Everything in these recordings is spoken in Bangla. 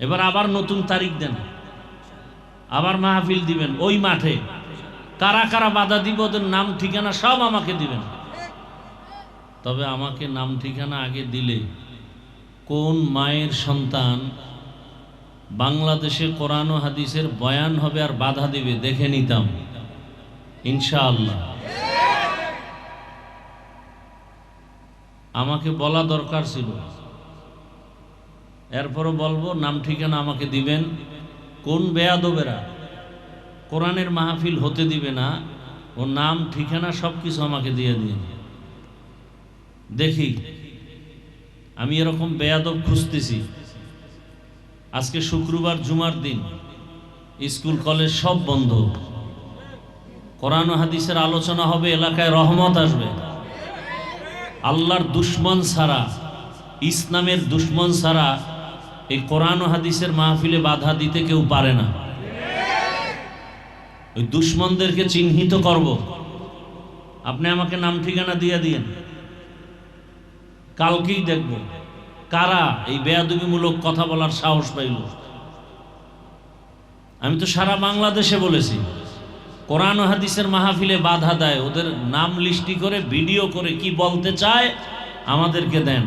এবার আবার নতুন তারিখ দেন, আবার মাহফিল দিবেন ওই মাঠে। কারা কারা বাধা দিব ওদের নাম ঠিকানা সব আমাকে দিবেন। তবে আমাকে নাম ঠিকানা আগে দিলে কোন মায়ের সন্তান বাংলাদেশে কোরআন ও হাদিসের বয়ান হবে আর বাধা দিবে দেখে নিতাম ইনশাআল্লাহ। আমাকে বলা দরকার ছিল, এরপরও বলবো নাম ঠিকানা আমাকে দিবেন। কোন বেয়াদবেরা কোরআনের মাহফিল হতে দিবে না, ও নাম ঠিকানা সব কিছু আমাকে দিয়ে দিন। দেখি আমি এরকম বেয়াদব খুঁজতেছি। আজকে শুক্রবার জুমার দিন, স্কুল কলেজ সব বন্ধ, কোরআন ও হাদিসের আলোচনা হবে, এলাকায় রহমত আসবে। আল্লাহর দুশ্মন ছাড়া, ইসলামের দুশ্মন ছাড়া এই কোরআন ও হাদিসের মাহফিলে বাধা দিতে কেউ পারে না। ওই দুশ্মনদেরকে চিহ্নিত করব। আপনি আমাকে নাম ঠিকানা দিয়ে দিয়েন, কালকেই দেখব কারা এই বেয়াদবিমূলক কথা বলার সাহস পাইল। আমি তো সারা বাংলাদেশে বলেছি, কোরআন ও হাদিসের মাহফিলে বাধা দেয় ওদের নাম লিস্টি করে ভিডিও করে কি বলতে চায় আমাদেরকে দেন।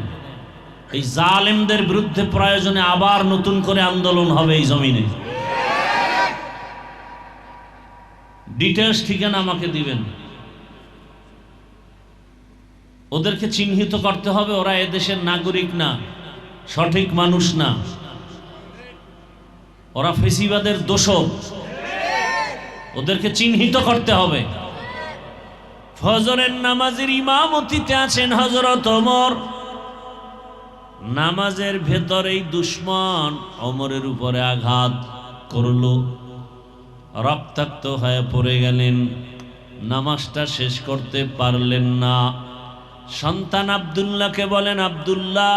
এই জালেমদের বিরুদ্ধে প্রয়োজনে আবার নতুন করে আন্দোলন হবে এই জমিনে। ডিটেলস ঠিকানা আমাকে দিবেন। ওদেরকে চিহ্নিত করতে হবে, ওরা এদেশের নাগরিক না, সঠিক মানুষ না, ওরা ফেসিবাদের দোষক। ওদেরকে চিহ্নিত করতে হবে। ফজরের নামাজের ইমামতিতে আছেন হযরত ওমর। নামাজের ভেতরেই দুশ্মন ওমরের উপরে আঘাত করলো, রক্তাক্ত হয়ে পড়ে গেলেন, নামাজটা শেষ করতে পারলেন না। সন্তান আব্দুল্লাহকে বলেন, আব্দুল্লাহ,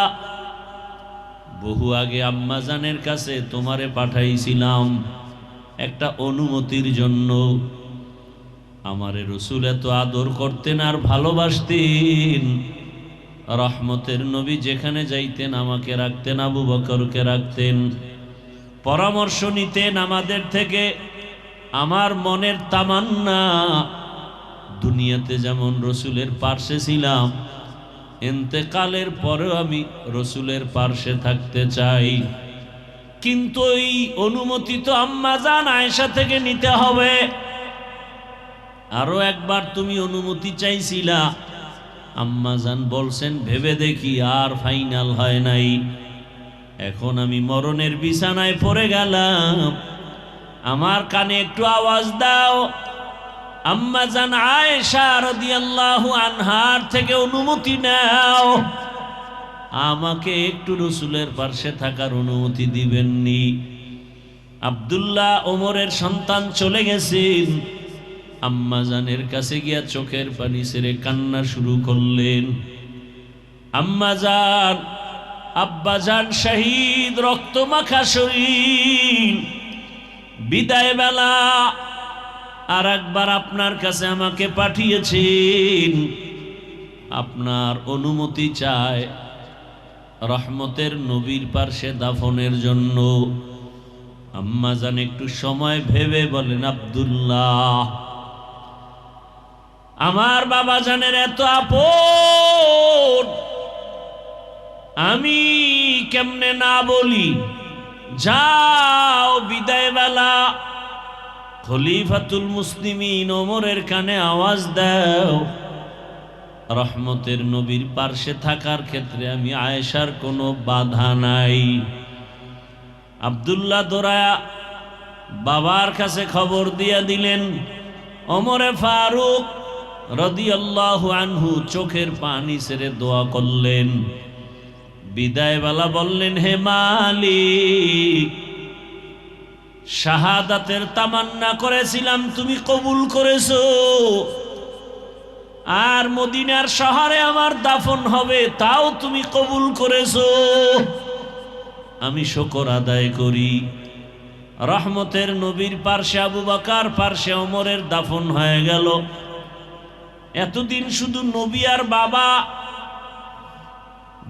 বহু আগে আম্মাজানের কাছে তোমারে পাঠাইছিলাম একটা অনুমতির জন্য। আমারে রাসূল এত আদর করতেন আর ভালোবাসতেন, রহমতের নবী যেখানে যাইতেন আমাকে রাখতেন, আবু বকরকে রাখতেন, পরামর্শ নিতেন আমাদের থেকে। আমার মনের তামান্না দুনিয়াতে যেমন রাসূলের পার্শ্বে ছিলাম, ইন্তেকালের পরেও আমি রাসূলের পার্শ্বে থাকতে চাই। কিন্তু এই অনুমতি তো আম্মাজান আয়েশা থেকে নিতে হবে। আরো একবার তুমি অনুমতি চাইছিলা, আম্মাজান বলছেন ভেবে দেখি, আর ফাইনাল হয় নাই। এখন আমি মরণের বিছানায় পড়ে গেলাম, আমার কানে একটু আওয়াজ দাও। আম্মাজান আয়েশা রাদিয়াল্লাহু আনহার থেকে অনুমতি নাও, আমাকে একটু রাসূলের পাশে থাকার অনুমতি দিবেননি। আব্দুল্লাহ ওমরের সন্তান চলে গেছেন, আম্মাজানের কাছে গিয়া চোখের পানি ছেড়ে কান্না শুরু করলেন। আম্মাজান, আব্বাজান শহীদ, রক্তমাখা শরীর, বিদায় বেলা আর একবার আপনার কাছে আমাকে পাঠিয়েছেন, আপনার অনুমতি চায় রহমতের নবীর পার্শ্বে দাফনের জন্য। আম্মাজান একটু সময় ভেবে বলেন, আব্দুল্লাহ, আমার বাবা জানের এত আপন, আমি কেমনে না বলি? যাও, বিদায় বেলা খলিফাতুল মুসলিমিন ওমরের কানে আওয়াজ দাও, রহমতের নবীর পার্শ্বে থাকার ক্ষেত্রে আমি আয়েশার কোনো বাধা নাই। আব্দুল্লাহ দৌড়ায়া বাবার কাছে খবর দিয়া দিলেন। ওমরে ফারুক রাদিয়াল্লাহু আনহু চোখের পানি ছেড়ে দোয়া করলেন। বিদায়বেলা বললেন, হে মালিক, শাহাদাতের তামান্না করেছিলাম, তুমি কবুল করেছো, আর মদিনার শহরে আমার দাফন হবে, তাও তুমি কবুল করেছো। আমি শুকর আদায় করি। রহমতের নবীর পার্শ্বে আবু বকর, পার্শ্বে ওমরের দাফন হয়ে গেল। এতদিন শুধু নবী আর বাবা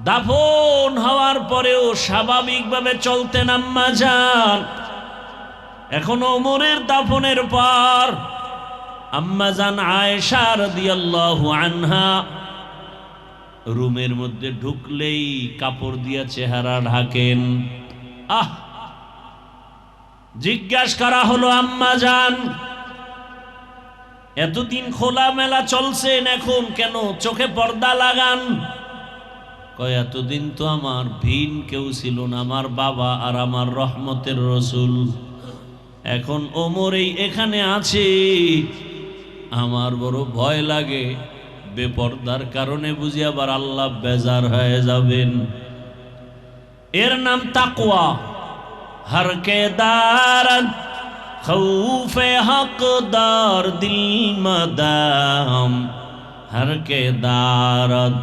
দাফন হওয়ার পরেও স্বাভাবিকভাবে চলতেন আম্মা জান। এখন ওমরের দাফনের পর আম্মা জান আয়েশা রাদিয়াল্লাহু আনহা রুমের মধ্যে ঢুকলেই কাপড় দিয়া চেহারা ঢাকেন। জিজ্ঞাসা করা হলো, আম্মা জান এতদিন খোলামেলা চলছেন, এখন কেন চোখে পর্দা লাগান? কয় এতদিন তো আমার ভিন কেউ ছিল না, আমার বাবা আর আমার রহমতের রসুল। এখন ওমরেই এখানে আছে, আমার বড় ভয় লাগে, বেপর্দার কারণে বুঝি আবার আল্লাহ বেজার হয়ে যাবেন। এর নাম তাকওয়া। हर के दारद खौफे हकदार दिल मदाम, हर के दारद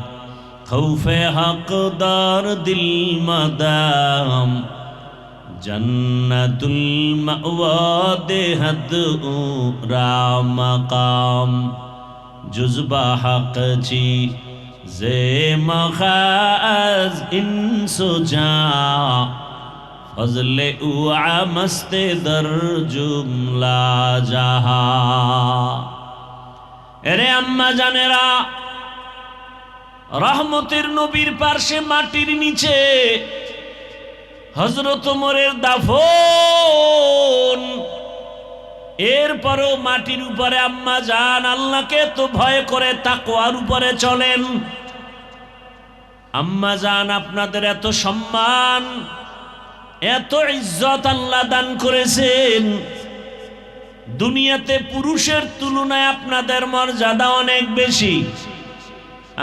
खौफे हकदार दिल मदाम, जन्नतुल मअवा देहद राम मकाम, जुज़बा हक ची जे मखाज इंसुजा, फजले उआ मस्ते दर जुमला जहा। এরে আম্মা জানেরা, রহমতের নবীর পার্শ্বে মাটির নিচে হযরত ওমরের দাফন, এরপরও মাটির উপরে আম্মা জান আল্লাহকে তো ভয় করে তাকওয়ার উপরে চলেন। আম্মা জান আপনাদের এত সম্মান, এত ইজ্জত আল্লাহ দান করেছেন, দুনিয়াতে পুরুষের তুলনায় আপনাদের মর্যাদা অনেক বেশি।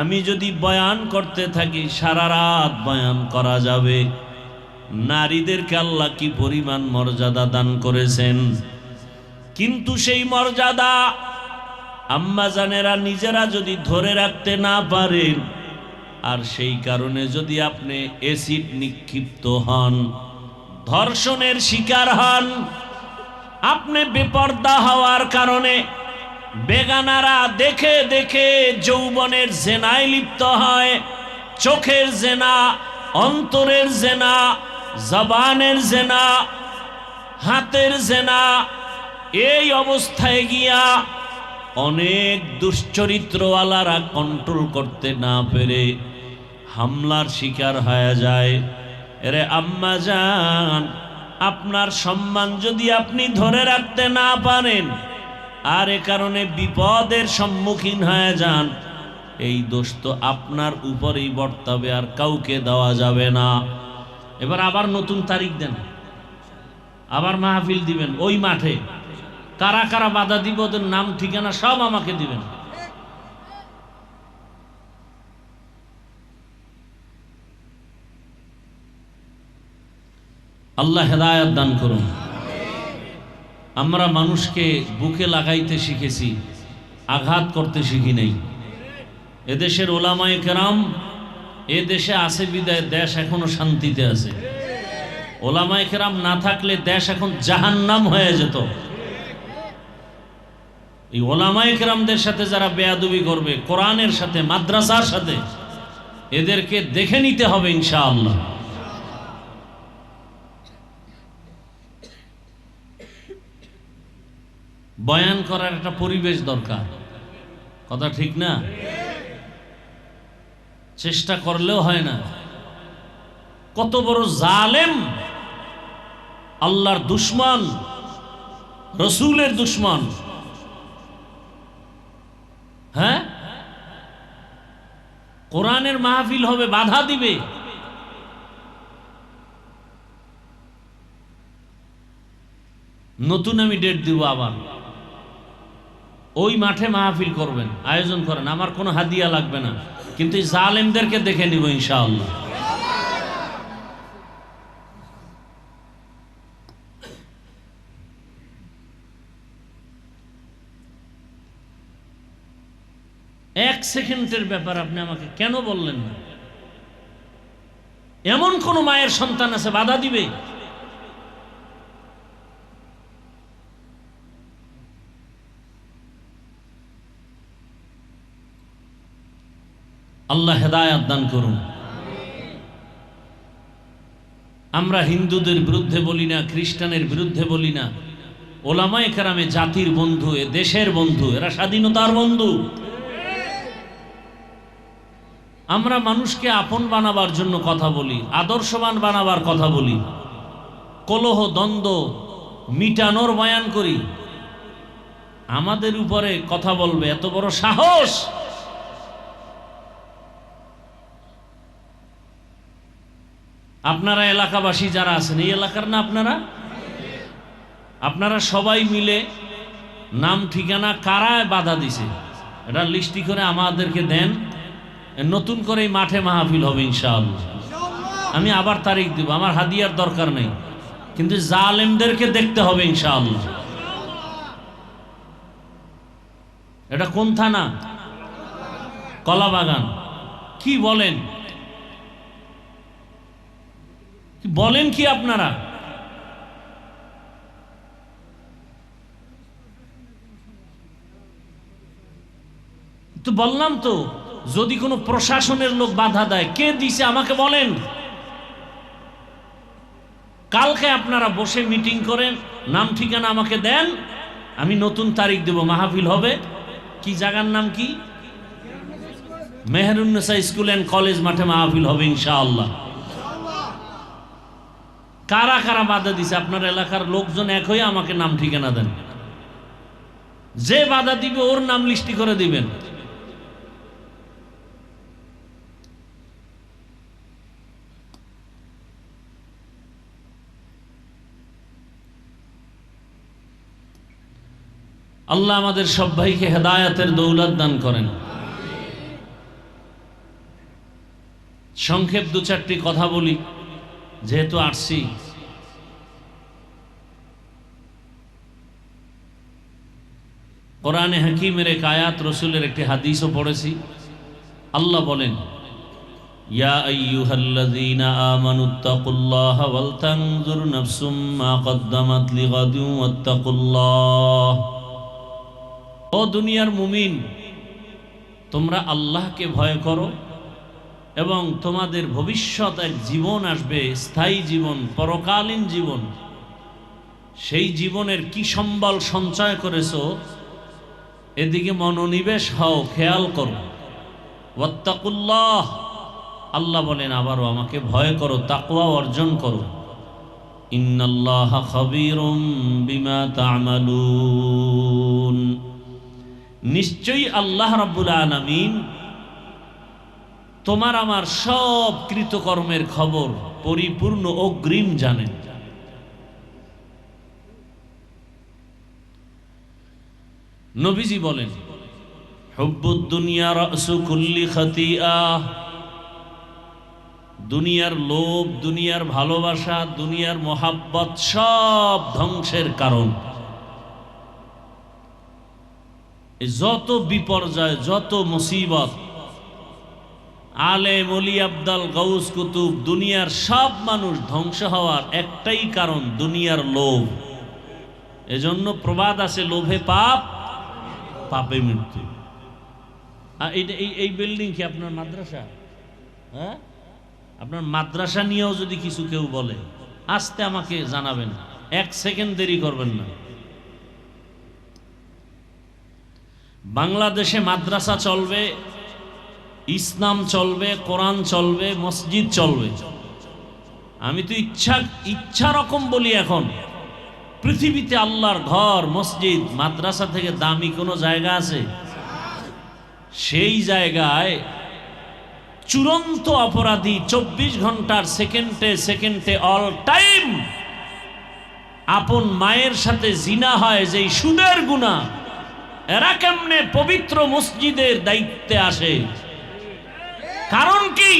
আমি যদি বয়ান করতে থাকি সারা রাত বয়ান করা যাবে। নারীদেরকে আল্লাহ কি পরিমাণ মর্যাদা দান করেছেন, কিন্তু সেই মর্যাদা আম্মা জানেরা নিজেরা যদি ধরে রাখতে না পারেন, আর সেই কারণে যদি আপনি অ্যাসিড নিক্ষিপ্ত হন, ধর্ষণের শিকার হন, আপনি বেপর্দা হওয়ার কারণে বেগানারা দেখে দেখে যৌবনের জেনায় লিপ্ত হয়, চোখের জেনা, অন্তরের জেনা, জবানের জেনা, হাতের জেনা, এই অবস্থায় গিয়া অনেক দুশ্চরিত্রওয়ালারা কন্ট্রোল করতে না পেরে হামলার শিকার হয়ে যায়। এরে আম্মা জান, আপনার সম্মান যদি আপনি ধরে রাখতে না পারেন, আর এ কারণে বিপদের সম্মুখীন হয়ে যান, এই দোষ তো আপনার উপরেই বর্তাবে, আর কাউকে দেওয়া যাবে না। এবার আবার নতুন তারিখ দেন, আবার মাহফিল দিবেন ওই মাঠে। কারা কারা বাধা দিব, ওদের নাম ঠিকানা সব আমাকে দিবেন। আল্লাহ হেদায়েত দান করুন। আমরা মানুষকে বুকে লাগাইতে শিখেছি, আঘাত করতে শিখি নাই। এদেশের ওলামায়ে কেরাম এ দেশে আছে বিদায় দেশ এখনো শান্তিতে আছে। ওলামায়ে কেরাম না থাকলে দেশ এখন জাহান্নাম হয়ে যেত। এই ওলামায়ে কেরামদের সাথে যারা বেয়াদবি করবে, কোরআনের সাথে, মাদ্রাসার সাথে, এদেরকে দেখে নিতে হবে ইনশাআল্লাহ। বয়ান করার একটা পরিবেশ দরকার, কথা ঠিক না? চেষ্টা করলেও হয় না। কত বড় জালেম, আল্লাহর দুশ্মন, রসুলের দুশ্মন। হ্যাঁ, কোরআনের মাহফিল হবে, বাধা দিবে। নতুন আমি ডেট দিব, আবার ওই মাঠে মাহফিল করবেন, আয়োজন করেন। আমার কোনো হাদিয়া লাগবে না, কিন্তু এই জালেমদেরকে দেখে নিব ইনশাআল্লাহ। এক সেকেন্ডের ব্যাপার আপনি আমাকে কেন বললেন না? এমন কোন মায়ের সন্তান আছে বাধা দিবে? আল্লাহ হেদায়েত দান করুন। আমরা হিন্দুদের বিরুদ্ধে বলি না, খ্রিস্টানের বিরুদ্ধে বলি না। ওলামায়ে কেরামে জাতির বন্ধু, এ দেশের বন্ধু, এরা স্বাধীনতার বন্ধু। আমরা মানুষকে আপন বানাবার জন্য কথা বলি, আদর্শবান বানাবার কথা বলি, কলহ দ্বন্দ্ব মিটানোর বয়ান করি। আমাদের উপরে কথা বলবে এত বড় সাহস! আপনারা এলাকাবাসী যারা আছেন, এই এলাকার না আপনারা সবাই মিলে নাম ঠিকানা কারা বাধা দিছে এটা লিস্টি করে আমাদেরকে দেন। নতুন করে মাঠে মাহফিল হবে ইনশাআল্লাহ। আমি আবার তারিখ দিব, আমার হাদিয়ার দরকার নেই, কিন্তু জালেমদেরকে দেখতে হবে ইনশাআল্লাহ। এটা কোন থানা? কলাবাগান। কি বলেন কি আপনারা? তো বললাম তো, যদি কোনো প্রশাসনের লোক বাধা দেয়, কে দিছে আমাকে বলেন। কালকে আপনারা বসে মিটিং করেন, নাম ঠিকানা আমাকে দেন, আমি নতুন তারিখ দেব, মাহফিল হবে। কি জায়গার নাম কি? মেহেরুন্নেসা স্কুল অ্যান্ড কলেজ মাঠে মাহফিল হবে ইনশাআল্লাহ। কারা কারা বাধা দিছে আপনার এলাকার লোকজন এক হয়ে আমাকে নাম ঠিকানা দেন। যে বাধা দিবে ওর নাম লিস্টি করে দিবেন। আল্লাহ আমাদের সব ভাইকে হেদায়েতের দৌলত দান করেন। সংক্ষেপ দু চারটি কথা বলি, যেহেতু আসছি। কোরআনে হাকিমের এক আয়াত, রসুলের একটি হাদিসও পড়েছি। আল্লাহ বলেন, ইয়া আইয়ুহাল্লাযীনা আমানুত্তাকুল্লাহা ওয়াল তানজুর নাফসুম মা কদ্দামাত লিগাদিন ওয়াত্তাকুল্লাহ। ও দুনিয়ার মুমিন, তোমরা আল্লাহকে ভয় করো এবং তোমাদের ভবিষ্যৎ এক জীবন আসবে, স্থায়ী জীবন, পরকালীন জীবন। সেই জীবনের কি সম্বল সঞ্চয় করেছো এদিকে মনোনিবেশ হও, খেয়াল করো। ওয়াত্তাকুল্লাহ, আল্লাহ বলেন আবারও আমাকে ভয় করো, তাকওয়া অর্জন করো। ইন্নাল্লাহা খাবীরুম বিমা তা'মালুন, নিশ্চয়ই আল্লাহ রাব্বুল আলামিন তোমার আমার সব কৃতকর্মের খবর পরিপূর্ণ অগ্রিম জানেন। নবীজি বলেন, হুব্বুদ দুনিয়া রাসু কুল্লি খাতিআহ, দুনিয়ার লোভ, দুনিয়ার ভালোবাসা, দুনিয়ার মোহাব্বত সব ধ্বংসের কারণ। যত বিপর্যয়, যত মুসিবত, আলেম, ওলি, আবদাল, গাউস, কুতুব, দুনিয়ার সব মানুষ ধ্বংস হওয়ার একটাই কারণ, দুনিয়ার লোভ। এজন্য প্রবাদ আছে, লোভে পাপ, পাপে মৃত্যু। আর এই বিল্ডিং কি আপনার মাদ্রাসা? হ্যাঁ, আপনার মাদ্রাসা নিয়েও যদি কিছু কেউ বলে, আস্তে আমাকে জানাবেন, 1 সেকেন্ড দেরি করবেন না। বাংলাদেশে মাদ্রাসা চলবে, ইসলাম চলবে, কোরআন চলবে, মসজিদ চলবে। আমি তো ইচ্ছা রকম বলি, এখন পৃথিবীতে আল্লাহর ঘর, মসজিদ, মাদ্রাসা থেকে দামি কোনো জায়গা আছে? সেই জায়গায় চূড়ান্ত অপরাধী 24 ঘন্টার সেকেন্ডে সেকেন্ডে অল টাইম আপন মায়ের সাথে জিনা হয়, যেই সুদের গুনাহ, এরা কেমনে পবিত্র মসজিদের দায়িত্বে আসে? কারণ কি?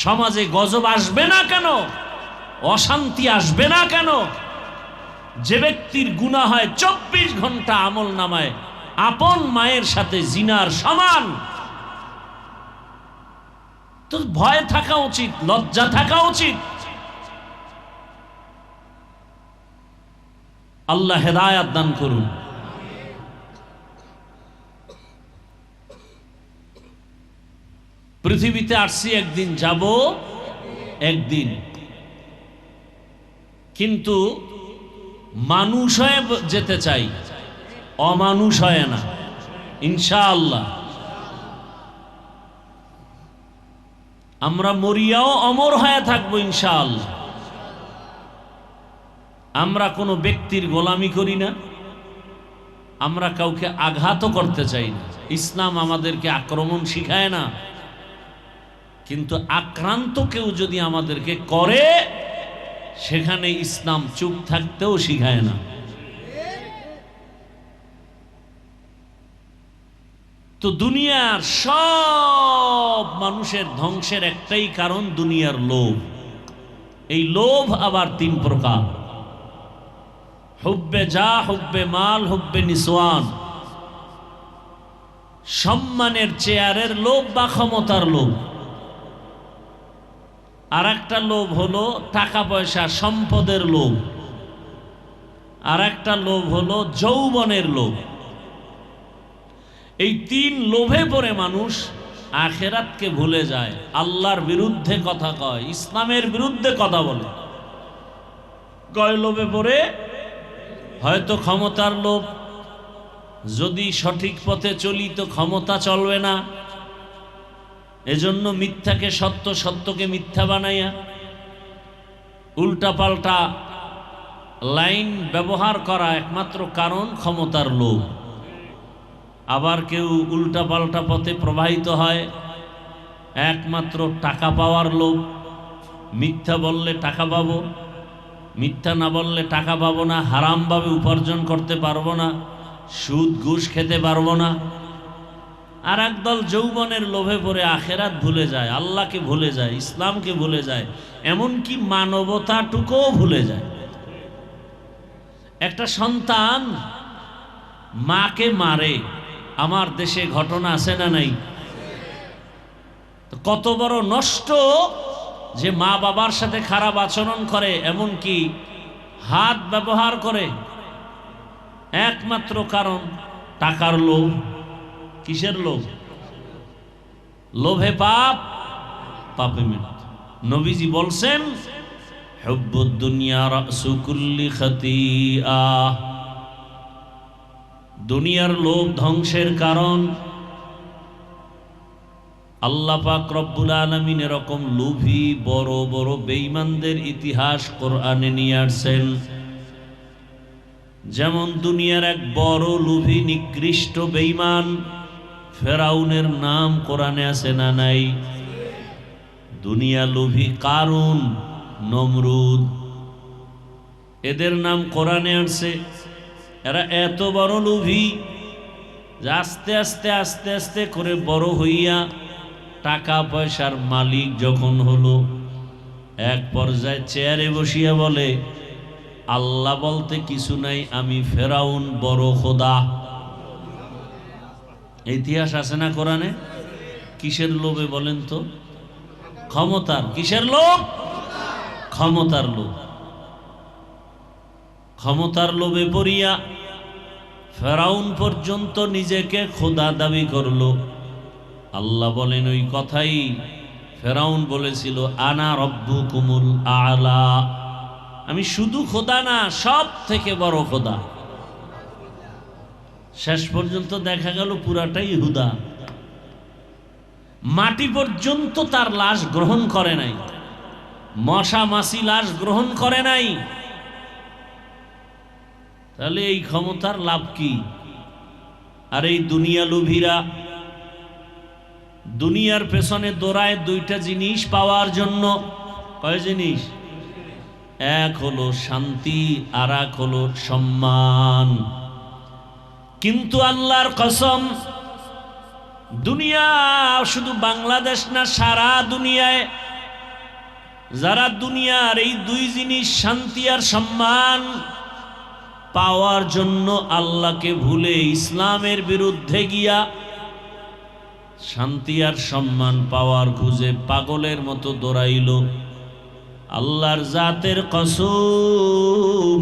সমাজে গজব আসবে না কেন? অশান্তি আসবে না কেন? যে ব্যক্তির গুনাহ হয় 24 ঘন্টা আমল নামায় আপন মায়ের সাথে জিনার সমান, তো ভয় থাকা উচিত, লজ্জা থাকা উচিত। আল্লাহ হেদায়েত দান করুন। পৃথিবীতে আসছি একদিন, যাব একদিন। কিন্তু মানুষ হয়ে যেতে চাই, অমানুষ হয় না ইনশাআল্লাহ। আমরা মরিয়াও অমর হয়ে থাকবো ইনশাআল্লাহ। আমরা কোনো ব্যক্তির গোলামি করি না, আমরা কাউকে আঘাতও করতে চাই না। ইসলাম আমাদেরকে আক্রমণ শিখায় না, কিন্তু আক্রান্ত কেউ যদি আমাদেরকে করে সেখানে ইসলাম চুপ থাকতেও শিখায় না। তো দুনিয়ার সব মানুষের ধ্বংসের একটাই কারণ, দুনিয়ার লোভ। এই লোভ আবার তিন প্রকার: হুব্বে যা, হুব্বে মাল, হুব্বে নিসওয়ান। সম্মানের চেয়ারের লোভ বা ক্ষমতার লোভ। আর একটা লোভ হলো টাকা পয়সা সম্পদের লোভ। আর একটা লোভ হলো যৌবনের লোভ। এই তিন লোভে পড়ে মানুষ আখেরাতকে ভুলে যায়, আল্লাহর বিরুদ্ধে কথা কয়, ইসলামের বিরুদ্ধে কথা বলে। কয় লোভে পড়ে? হয়তো ক্ষমতার লোভ, যদি সঠিক পথে চলি তো ক্ষমতা চলবে না, এজন্য মিথ্যাকে সত্য, সত্যকে মিথ্যা বানাইয়া উল্টা পাল্টা লাইন ব্যবহার করা একমাত্র কারণ ক্ষমতার লোভ। আবার কেউ উল্টা পাল্টা পথে প্রবাহিত হয় একমাত্র টাকা পাওয়ার লোভ। মিথ্যা বললে টাকা পাবো, মিথ্যা না বললে টাকা পাবো না, হারামভাবে উপার্জন করতে পারবো না, সুদ ঘুষ খেতে পারবো না। আর একদল যৌবনের লোভে পড়ে আখেরাত ভুলে যায়, আল্লাহকে ভুলে যায়, ইসলামকে ভুলে যায়, এমনকি মানবতাটুকুও ভুলে যায়। একটা সন্তান মাকে মারে, আমার দেশে ঘটনা আছে না নাই? কত বড় নষ্ট যে মা বাবার সাথে খারাপ আচরণ করে, এমনকি হাত ব্যবহার করে, একমাত্র কারণ টাকার লোভ। কিসের লোভ? লোভে পাপ, পাপে মৃত্যু। নবীজি বলছেন, হুব্বুদ দুনিয়া রাসু কুল্লি খাতিআহ। দুনিয়ার লোভ ধ্বংসের কারণ। আল্লাহ পাক রব্বুল আলামিন এরকম লোভী বড় বড় বেঈমানদের ইতিহাস কোরআনে নিয়ে আসছেন। যেমন দুনিয়ার এক বড় লোভী নিকৃষ্ট বেঈমান ফেরাউনের নাম কোরআনে আছে না নাই? দুনিয়া লোভী কারুন, নমরুদ, এদের নাম কোরআনে আসছে। এরা এত বড় লোভী যে আস্তে আস্তে আস্তে আস্তে করে বড় হইয়া টাকা পয়সার মালিক যখন হলো, এক পর্যায়ে চেয়ারে বসিয়া বলে, আল্লাহ বলতে কিছু নাই, আমি ফেরাউন বড় খোদা। ইতিহাস আছে না কোরআনে? কিসের লোভে বলেন তো? ক্ষমতার। কিসের লোভ? ক্ষমতার লোভ। ক্ষমতার লোভে পড়িয়া ফেরাউন পর্যন্ত নিজেকে খোদা দাবি করলো। আল্লাহ বলেন, ওই কথাই ফেরাউন বলেছিল, আনা রব্বুকুমুল আলা, আমি শুধু খোদা না, সব থেকে বড় খোদা। শেষ পর্যন্ত দেখা গেল পুরাটাই হুদা। মাটি পর্যন্ত তার লাশ গ্রহণ করে নাই, মশা মাছি লাশ গ্রহণ করে নাই। তাহলে এই ক্ষমতার লাভ কি? আর এই দুনিয়া লোভীরা দুনিয়ার পেছনে দৌড়ায় দুইটা জিনিস পাওয়ার জন্য। কয় জিনিস? এক হলো শান্তি, আর এক হলো সম্মান। কিন্তু আল্লাহর কসম, দুনিয়া শুধু বাংলাদেশ না, সারা দুনিয়ায় যারা দুনিয়ার এই দুই জিনিস শান্তি আর সম্মান পাওয়ার জন্য আল্লাহকে ভুলে ইসলামের বিরুদ্ধে গিয়া শান্তি আর সম্মান পাওয়ার খুঁজে পাগলের মতো দৌড়াইল, আল্লাহর জাতের কসম,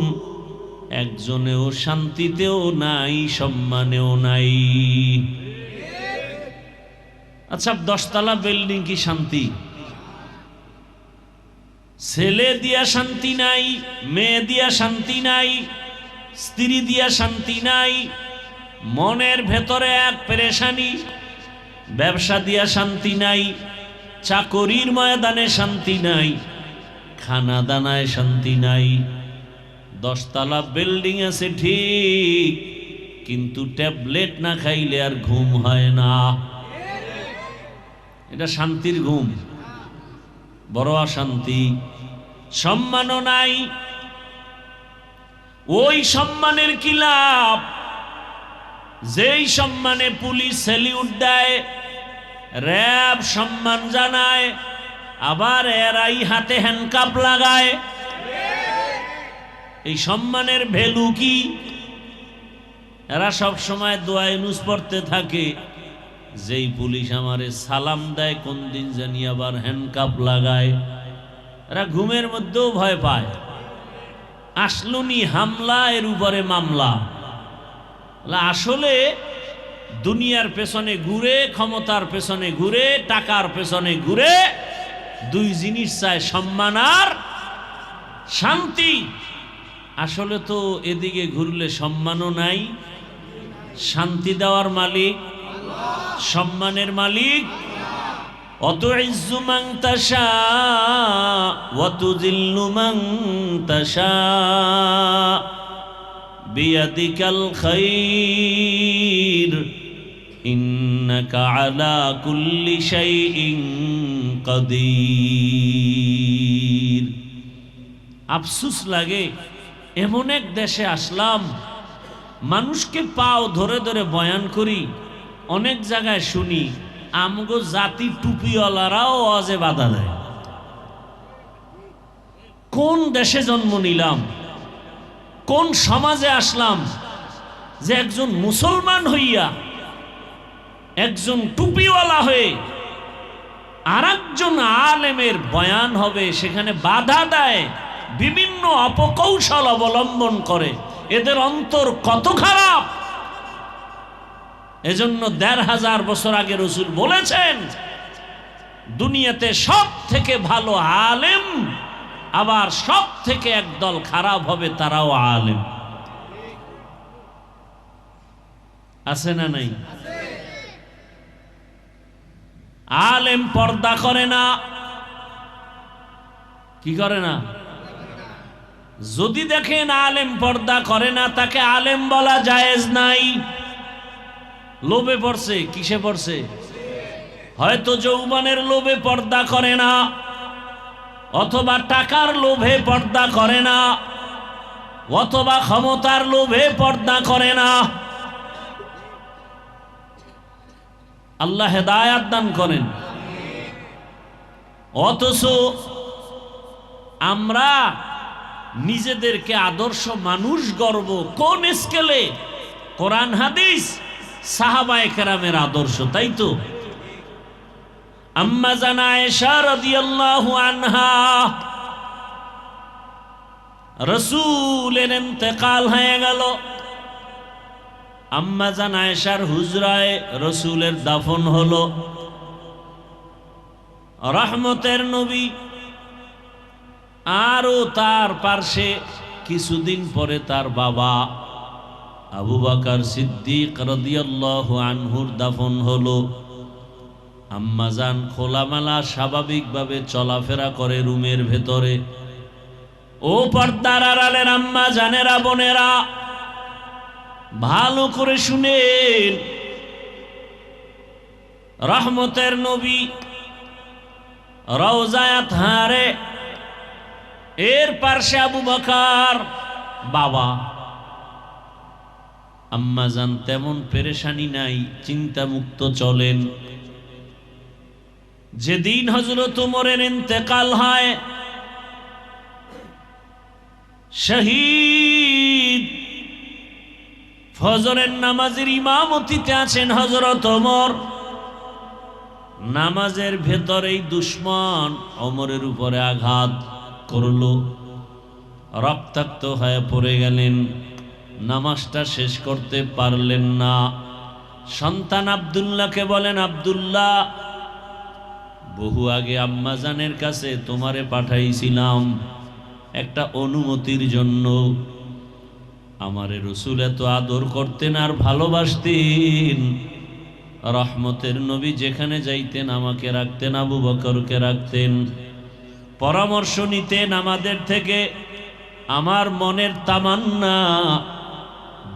একজনেও শান্তিতেও নাই, সম্মানেও নাই। আচ্ছা, 10 তলা বিল্ডিং কি শান্তি? ছেলে দিয়া শান্তি নাই, মেয়ে দিয়া শান্তি নাই, স্ত্রী দিয়া শান্তি নাই, মনের ভেতরে এক পেরেশানি, ব্যবসা দিয়া শান্তি নাই, চাকরির ময়দানে শান্তি নাই, খানা দানায় শান্তি নাই। 10 তলা বিল্ডিং আছে ঠিক, কিন্তু ট্যাবলেট না খাইলে আর ঘুম হয় না। এটা শান্তির ঘুম? বড় অশান্তি। সম্মানও নাই। ওই সম্মানের কি লাভ যেই সম্মানে পুলিশ স্যালিউট দেয়, র‍্যাব সম্মান জানায়, আবার এরাই হাতে হ্যান্ডকাপ লাগায়। এই সম্মানের ভ্যালু কি? এরা সব সময় দোয়া ইউনুস পড়তে থাকে, যেই পুলিশ আমারে সালাম দেয় কোন দিন জানি আবার হ্যান্ডকাপ লাগায়। এরা ঘুমের মধ্যেও ভয় পায়। আসলুনি হামলা, এর উপরে মামলা। আসলে দুনিয়ার পেছনে ঘুরে, ক্ষমতার পেছনে ঘুরে, টাকার পেছনে ঘুরে, দুই জিনিস চায়, সম্মান আর শান্তি। আসলে তো এদিকে ঘুরলে সম্মানও নাই, শান্তি দেওয়ার মালিক, সম্মানের মালিক। অতুইজ্জু মান তাশা ওয়া তুযিল্লু মান তাশা বিয়াদিকাল খায়র ইন্নাকা আলা কুল্লি শাইইন কাদির। আফসোস লাগে, এমন এক দেশে আসলাম, মানুষকে পাও ধরে ধরে বয়ান করি, অনেক জায়গায় শুনি আমগো জাতি টুপিওয়ালারাও ওয়াজে বাধা দেয়। কোন দেশে জন্ম নিলাম, কোন সমাজে আসলাম যে একজন মুসলমান হইয়া, একজন টুপিওয়ালা হয়ে আরেকজন আলেমের বয়ান হবে, সেখানে বাধা দেয়, বিভিন্ন অপকৌশল অবলম্বন করে। এদের অন্তর কত খারাপ! এজন্য ১৫০০ বছর আগে রাসূল বলেছেন, দুনিয়াতে সব থেকে ভালো আলেম, আবার সব থেকে একদল খারাপ হবে, তারাও আলেম। আছে না নাই? আলেম পর্দা করে না। কি করে না? যদি দেখেন আলেম পর্দা করে না, তাকে আলেম বলা জায়েজ নাই। লোভে পড়ছে। কিসে পড়ছে? হয়তো যৌবনের লোভে পর্দা করে না, অথবা টাকার লোভে পর্দা করে না, অথবা ক্ষমতার লোভে পর্দা করে না। আল্লাহ হেদায়াত দান করেন। অথচ আমরা নিজেদেরকে আদর্শ মানুষ গর্ব কোন স্কেলে? কোরআন হাদিস, সাহাবায়ে কেরামের আদর্শ, তাই তো? আম্মা জান আয়েশা রাদিয়াল্লাহু আনহা, রাসূলের ইন্তেকাল হয়ে গেল। আম্মা জান আয়েশার হুজরায় রাসূলের দাফন হলো। রহমতের নবী আরও তার পার্শ্বে কিছুদিন পরে তার বাবা আবু বকর সিদ্দিক রাদিয়াল্লাহু আনহুর দাফন হলো। আম্মাজান খোলামেলা স্বাভাবিকভাবে চলাফেরা করে রুমের ভেতরে। ও পর্দার আড়ালের আম্মা জানেরা, বোনেরা, ভালো করে শুনেন। রহমতের নবী রওজায়ে আতহারে, এর পার্শ্বে আবু বকর বাবা। আম্মাজান তেমন পেরেশানি নাই, চিন্তা মুক্ত চলেন। যেদিন হযরত ওমরের ইন্তেকাল হয়, শহীদ ফজরের নামাজের ইমামতিতে আছেন হযরত ওমর। নামাজের ভেতরেই দুশমন ওমরের উপরে আঘাত করলো, রক্তাক্ত হয়ে পড়ে গেলেন। নামাজটা শেষ করতে পারলেন না। সন্তান আব্দুল্লাহকে বলেন, আব্দুল্লাহ, বহু আগে আম্মাজানের কাছে তোমারে পাঠাইছিলাম একটা অনুমতির জন্য। আমারে রসুল এত আদর করতেন আর ভালোবাসতেন, রহমতের নবী যেখানে যাইতেন আমাকে রাখতেন, আবু বকরকে রাখতেন, পরামর্শ নিতেন আমাদের থেকে। আমার মনের তামান্না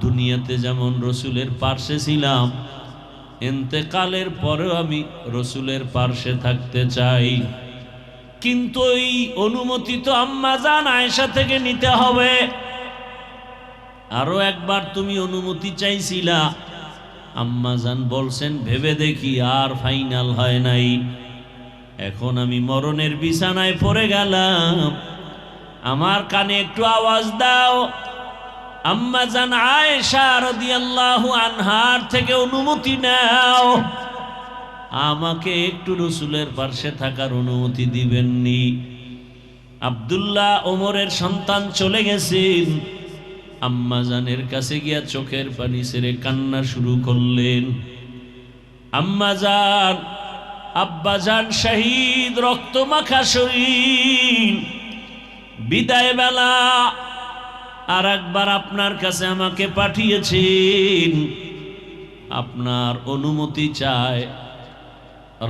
দুনিয়াতে যেমন রসুলের পার্শ্বে ছিলাম, ইন্তেকালের পরেও আমি রসুলের পার্শ্বে থাকতে চাই। কিন্তু এই অনুমতি তো আম্মাজান আয়েশা থেকে নিতে হবে। আরো একবার তুমি অনুমতি চাইছিলা, আম্মাজান বলছেন ভেবে দেখি, আর ফাইনাল হয় নাই। এখন আমি মরণের বিছানায় পড়ে গেলাম, আমার কানে একটু আওয়াজ দাও। আম্মাজান আয়েশা রাদিয়াল্লাহু আনহার থেকে অনুমতি নাও, আমাকে একটু রসুলের পাশে থাকার অনুমতি দিবেননি। আব্দুল্লাহ ওমরের সন্তান চলে গেছেন, আম্মাজানের কাছে গিয়া চোখের পানি ছেড়ে কান্না শুরু করলেন। আম্মাজান, আব্বাজান শহীদ, রক্তমাখা শরীর, বিদায় বেলা আর একবার আপনার কাছে আমাকে পাঠিয়েছেন, আপনার অনুমতি চায়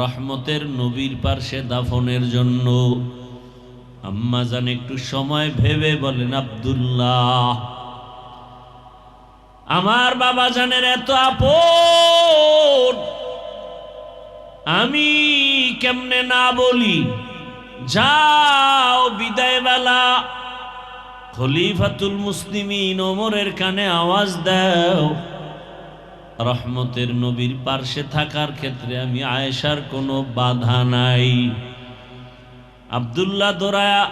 রহমতের নবীর পার্শ্বে দাফনের জন্য। আম্মাজান একটু সময় ভেবে বলেন, আব্দুল্লাহ, আমার বাবা জানের এত আপন, আমি কেমনে না বলি? যাও, বিদায় বেলা খলিফাতুল মুসলিমিন ওমরের কানে আওয়াজ দাও, রহমতের নবীর পার্শ্বে থাকার ক্ষেত্রে আমি আয়েশার কোনো বাধা নাই। আব্দুল্লাহ দৌড়ায়া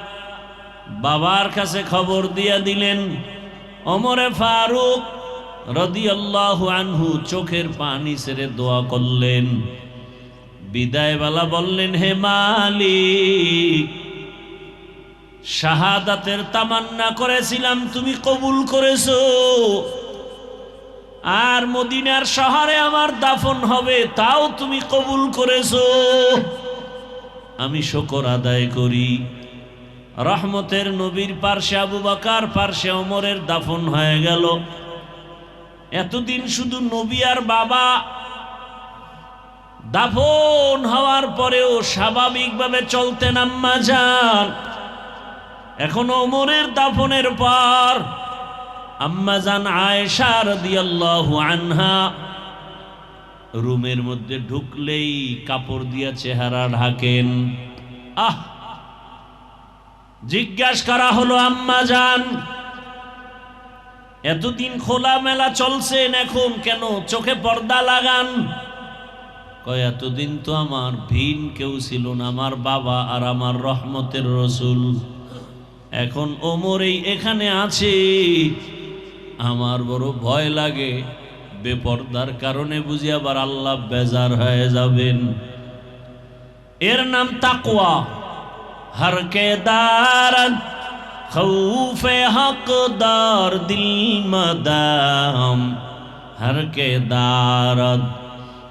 বাবার কাছে খবর দিয়া দিলেন। ওমরে ফারুক রাদিয়াল্লাহু আনহু চোখের পানি ছেড়ে দোয়া করলেন। বিদায় বেলা বললেন, হে মালিক, শাহাদাতের তামান্না করেছিলাম, তুমি কবুল করেছো, আর মদিনার শহরে আমার দাফন হবে, তাও তুমি কবুল করেছো। আমি শুকর আদায় করি। রহমতের নবীর পার্শ্বে আবু বকর, পার্শ্বে ওমরের দাফন হয়ে গেল। এতদিন শুধু নবী আর বাবা, দাফন হওয়ার পরেও স্বাভাবিকভাবে চলতেন আম্মাজান। এখন ওমরের দাফনের পর আম্মাজান আয়েশা রাদিয়াল্লাহু আনহা রুমের মধ্যে ঢুকলেই কাপড় দিয়া চেহারা ঢাকেন। জিজ্ঞাসা করা হলো, আম্মাজান, এতদিন খোলামেলা চলছেন, এখন কেন চোখে পর্দা লাগান? কয়, এতদিন তো আমার ভিন কেউ ছিল না, আমার বাবা আর আমার রহমতের রসুল। এখন ওমরেই এখানে আছে, আমার বড় ভয় লাগে, বেপর্দার কারণে বুঝি আবার আল্লাহ বেজার হয়ে যাবেন। এর নাম তাকওয়া। হর কে দারদ খৌফে হকদার দিল মদাম, হর কে দারদ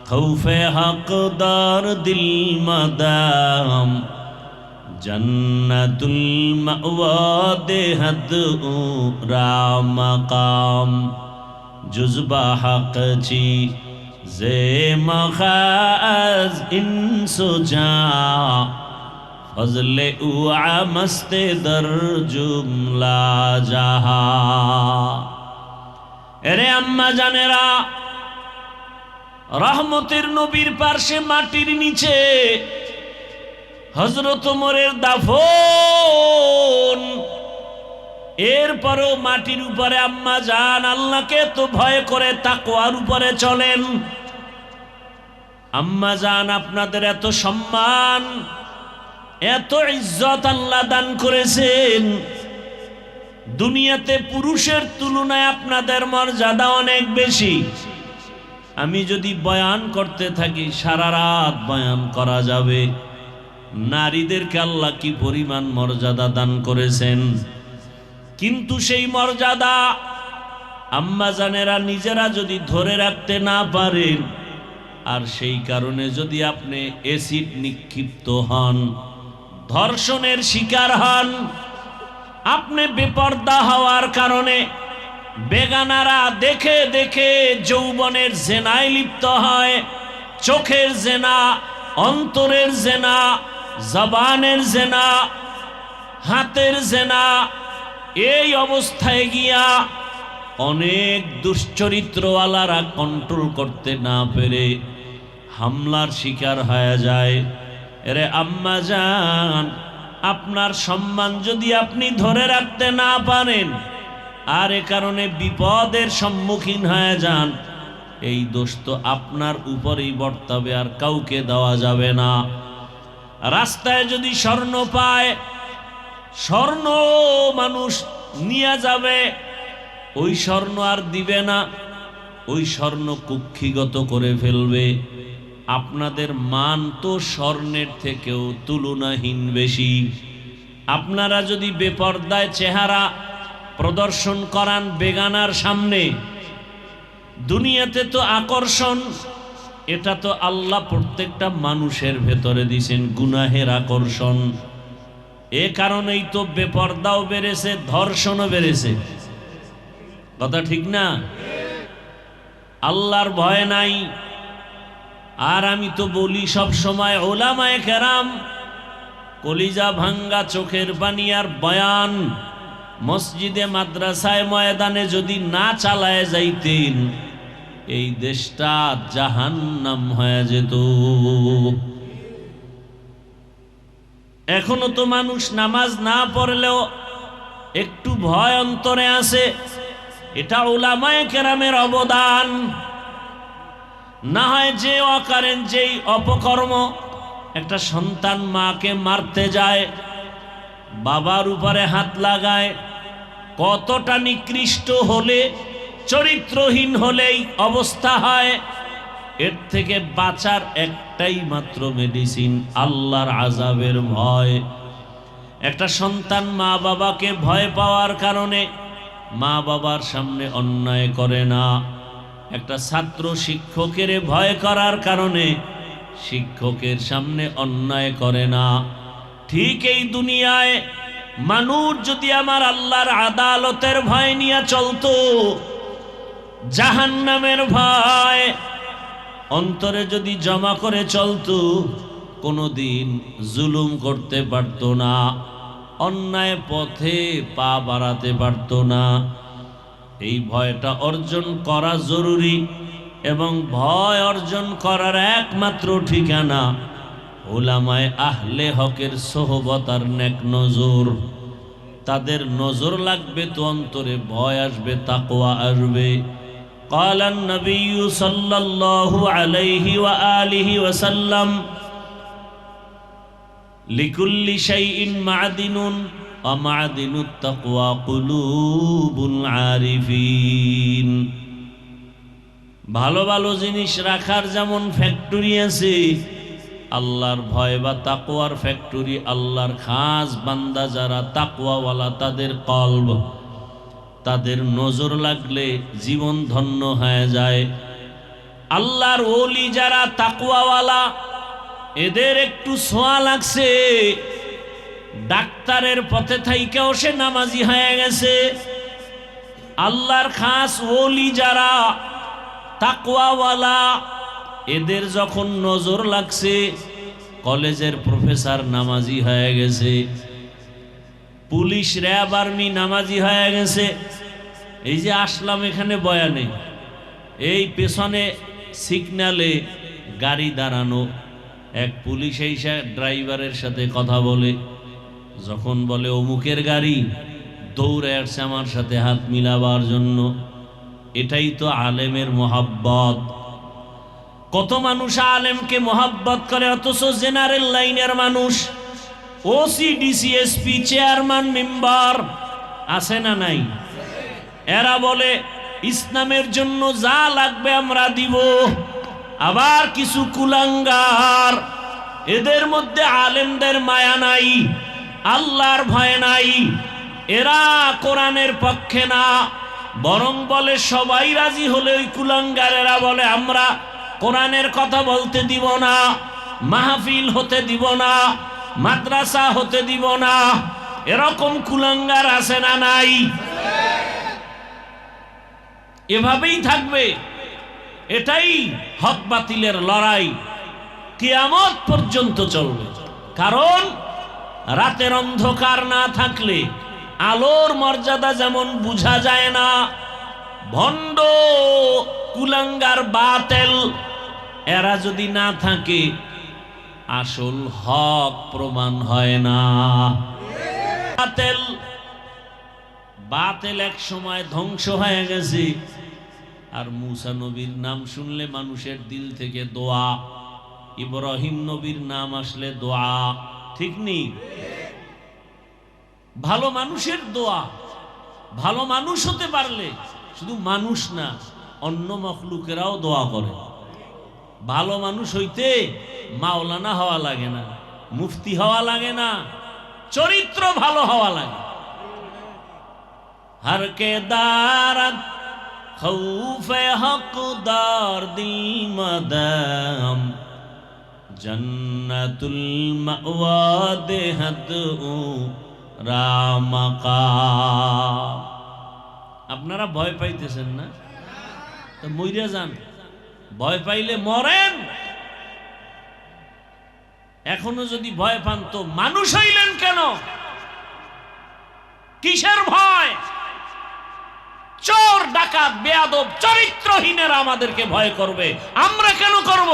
খৌফে হকদার দিল মদাম, জন্নতুল মাওয়া দেহদ উরা মাকাম, জুজবা হক চি জে মখাজ ইনসুজা, ফজলে উআ মস্তে দর জুমলা জাহা। এরে আম্মা জানেরা, রহমতের নবীর পার্শ্বে মাটির নিচে হযরত ওমরের দাফন, এরপরেও মাটির উপরে আম্মা জান আল্লাহকে তো ভয় করে তাকওয়ার উপরে চলেন। আম্মা জান, আপনাদের এত সম্মান, এত ইজ্জত আল্লাহ দান করেছেন, দুনিয়াতে পুরুষের তুলনায় আপনাদের মর্যাদা অনেক বেশি। আমি যদি বয়ান করতে থাকি সারা রাত বয়ান করা যাবে। নারীদেরকে আল্লাহ কি পরিমাণ মর্যাদা দান করেছেন, কিন্তু সেই মর্যাদা আম্মাজানেরা নিজেরা যদি ধরে রাখতে না পারেন, আর সেই কারণে যদি আপনি অ্যাসিড নিক্ষিপ্ত হন, ধর্ষণের শিকার হন, আপনি বেপর্দা হওয়ার কারণে বেগানারা দেখে দেখে যৌবনের জেনায় লিপ্ত হয়, চোখের জেনা, অন্তরের জেনা, জবানের জেনা, হাতের জেনা, এই অবস্থায় গিয়া অনেক দুশ্চরিত্রওয়ালারা কন্ট্রোল করতে না পেরে হামলার শিকার হয়ে যায়। এরে আম্মা জান, আপনার সম্মান যদি আপনি ধরে রাখতে না পারেন আর এ কারণে বিপদের সম্মুখীন হয়ে যান, এই দোষ তো আপনার উপরেই বর্তাবে, আর কাউকে দেওয়া যাবে না। রাস্তায় যদি স্বর্ণ পায়, স্বর্ণ মানুষ নিয়ে যাবে, ওই স্বর্ণ আর দিবে না, ওই স্বর্ণ কুক্ষিগত করে ফেলবে। আপনাদের মান তো স্বর্ণের থেকেও তুলনাহীন বেশি। আপনারা যদি বেপর্দায় চেহারা প্রদর্শন করান বেগানার সামনে, দুনিয়াতে তো আকর্ষণ, এটা তো আল্লাহ প্রত্যেকটা মানুষের ভেতরে দিয়েছেন গুনাহের আকর্ষণ। এ কারণেই তো বেপর্দাও বেড়েছে, ধর্ষণও বেড়েছে। কথা ঠিক না? আল্লাহর ভয় নাই। আর আমি তো বলি সব সময়, ওলামায়ে কেরাম কলিজা ভাঙ্গা চোখের পানি আর বয়ান মসজিদে, মাদ্রাসায়, ময়দানে যদি না চালায় যাইতেন, এই দেশটা জাহান্নাম হয়ে যেত। এখনো তো মানুষ নামাজ না পড়লেও একটু ভয় অন্তরে আছে। এটা উলামায়ে কেরামের অবদান। না হয় যে অকারেন, যেই অপকর্ম, একটা সন্তান মাকে মারতে যায়, বাবার উপরে হাত লাগায়, কতটা নিকৃষ্ট হলে, চরিত্রহীন হলেই অবস্থা হয়। এর থেকে বাঁচার একটাই মাত্র মেডিসিন, আল্লাহর আযাবের ভয়। একটা সন্তান মা বাবাকে ভয় পাওয়ার কারণে মা বাবার সামনে অন্যায় করে না। একটা ছাত্র শিক্ষকের ভয় করার কারণে শিক্ষকের সামনে অন্যায় করে না। ঠিক এই দুনিয়ায় মানুষ যদি আমার আল্লাহর আদালতের ভয় নিয়ে চলতো, জাহান্নামের ভয় অন্তরে যদি জমা করে চলতো, কোনোদিন জুলুম করতে পারতো না, অন্যায় পথে পা বাড়াতে পারতো না। এই ভয়টা অর্জন করা জরুরি, এবং ভয় অর্জন করার একমাত্র ঠিকানা উলামায়ে আহলে হকের সোহবত আর নেক নজর। তাদের নজর লাগবে তো অন্তরে ভয় আসবে, তাকওয়া আসবে। قال النبي صلى الله عليه وآله وسلم لكل شيء معدن ومعدن التقوى قلوب العارفين। ভালো ভালো জিনিস রাখার যেমন ফ্যাক্টরি আছে, আল্লাহর ভয় বা তাকওয়ার ফ্যাক্টরি। আল্লাহর খাস বান্দা যারা তাকওয়াওয়ালা, তাদের কলব, তাদের নজর লাগলে জীবন ধন্য হয়ে যায়। আল্লাহর ওলি যারা তাকওয়াওয়ালা, এদের একটু ছোঁয়া লাগছে, ডাক্তারের পথে থাইকেও সে নামাজি হয়ে গেছে। আল্লাহর খাস ওলি যারা তাকওয়াওয়ালা, এদের যখন নজর লাগছে, কলেজের প্রফেসর নামাজি হয়ে গেছে, পুলিশ, র্যাব, আর্মি নামাজি হয়ে গেছে। এই যে আসলাম এখানে বয়ানে, এই পেছনে সিগন্যালে গাড়ি দাঁড়ানো, এক পুলিশ এসে ড্রাইভারের সাথে কথা বলে, যখন বলে অমুকের গাড়ি, দৌড়ে আসছে আমার সাথে হাত মিলাবার জন্য। এটাই তো আলেমের মোহাব্বত। কত মানুষ আলেমকে মোহাব্বত করে, অথচ জেনারেল লাইনের মানুষ, OC, DC, SP, chairman, member আছে না নাই? এরা বলে ইসলামের জন্য যা লাগবে আমরা দিব। আবার কিছু কুলাঙ্গার, এদের মধ্যে আলেমদের মায়া নাই, আল্লাহর ভয় নাই। এরা কোরআনের পক্ষে না, বরং বলে সবাই রাজি হলে ওই কুলাঙ্গারেরা বলে আমরা কোরআনের কথা বলতে দিব না, মাহফিল হতে দিব না, মাদ্রাসা হতে দিব না। এরকম কুলাঙ্গার আছে না নাই? এভাবেই থাকবে। এটাই হক বাতিলের লড়াই, কিয়ামত পর্যন্ত চলবে। কারণ রাতের অন্ধকার না থাকলে আলোর মর্যাদা যেমন বুঝা যায় না, ভণ্ড কুলাঙ্গার বাতেল এরা যদি না থাকে আসল হক প্রমাণ হয় না। বাতেল এক সময় ধ্বংস হয়ে গেছে। আর মুসা নবীর নাম শুনলে মানুষের দিল থেকে দোয়া, ইব্রাহিম নবীর নাম আসলে দোয়া, ঠিক নেই? ভালো মানুষের দোয়া, ভালো মানুষ হতে পারলে শুধু মানুষ না অন্য মখলুকেরাও দোয়া করে। ভালো মানুষ হইতে মাওলানা হওয়া লাগে না, মুফতি হওয়া লাগে না, চরিত্র ভালো হওয়া লাগে। हर के दारत खौफे हकदार दिल मदम जन्नतुल मअवा देहत रामका। আপনারা ভয় পাইতেছেন না তো মইরা যান, ভয় পাইলে মরেন। এখনো যদি ভয় পান তো মানুষ হইলেন কেন? কিসের ভয়? চোর ডাকাত বেয়াদব চরিত্রহীনেরা আমাদেরকে ভয় করবে, আমরা কেন করব?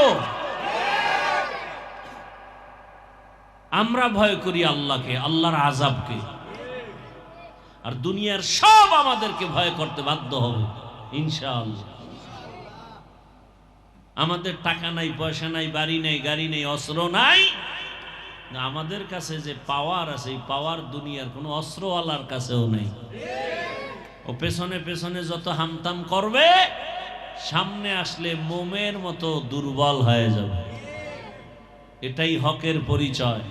আমরা ভয় করি আল্লাহকে, আল্লাহর আযাবকে। আর দুনিয়ার সব আমাদেরকে ভয় করতে বাধ্য হবে ইনশাআল্লাহ। আমাদের টাকা নাই, পয়সা নাই, বাড়ি নাই, গাড়ি নেই, অস্ত্র নাই, আমাদের কাছে যে পাওয়ার আছে এই পাওয়ার দুনিয়ার কোনো অস্ত্রওয়ালার কাছেও নেই। ও পেছনে পেছনে যত হামতাম করবে সামনে আসলে মোমের মতো দুর্বল হয়ে যাবে। এটাই হকের পরিচয়।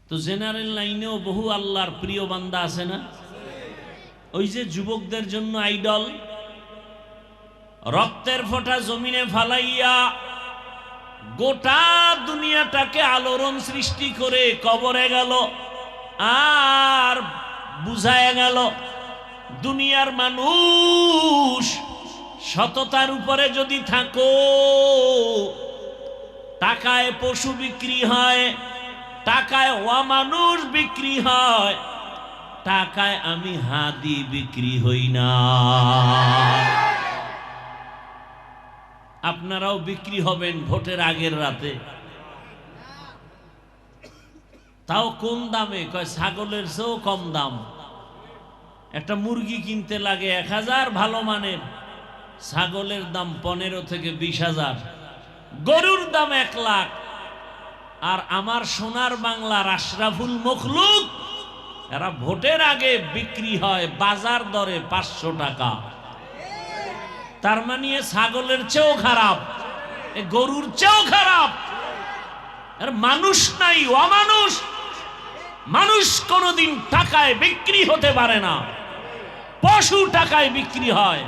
তো জেনারেল লাইনেও বহু আল্লাহর প্রিয় বান্দা আছে না? ওই যে যুবকদের জন্য আইডল, রক্তের ফোঁটা জমিনে ফালাইয়া গোটা দুনিয়াটাকে আলোড়ন সৃষ্টি করে কবরে গেল। আর বুঝায় গেল দুনিয়ার মানুষ সততার উপরে যদি থাকো, টাকায় পশু বিক্রি হয়, টাকায় অমানুষ বিক্রি হয়, টাকায় আমি হাদি বিক্রি হই না। আপনারাও বিক্রি হবেন ভোটের আগের রাতে। তাও কোন দামে? কয় ছাগলের চেয়েও কম দাম। একটা মুরগি কিনতে লাগে 1000 ভালো মানের, ছাগলের দাম 15 থেকে 20,000, গরুর দাম 1 লাখ। আর আমার সোনার বাংলার আশরাফুল মখলুক এরা ভোটের আগে বিক্রি হয় বাজার দরে 500 টাকা। তার মানে ছাগলের চেয়েও খারাপ, গরুর চেয়েও খারাপ। আর মানুষ নাই, অমানুষ। মানুষ কোনদিন টাকায় বিক্রি হতে পারে না। পশু টাকায় বিক্রি হয়,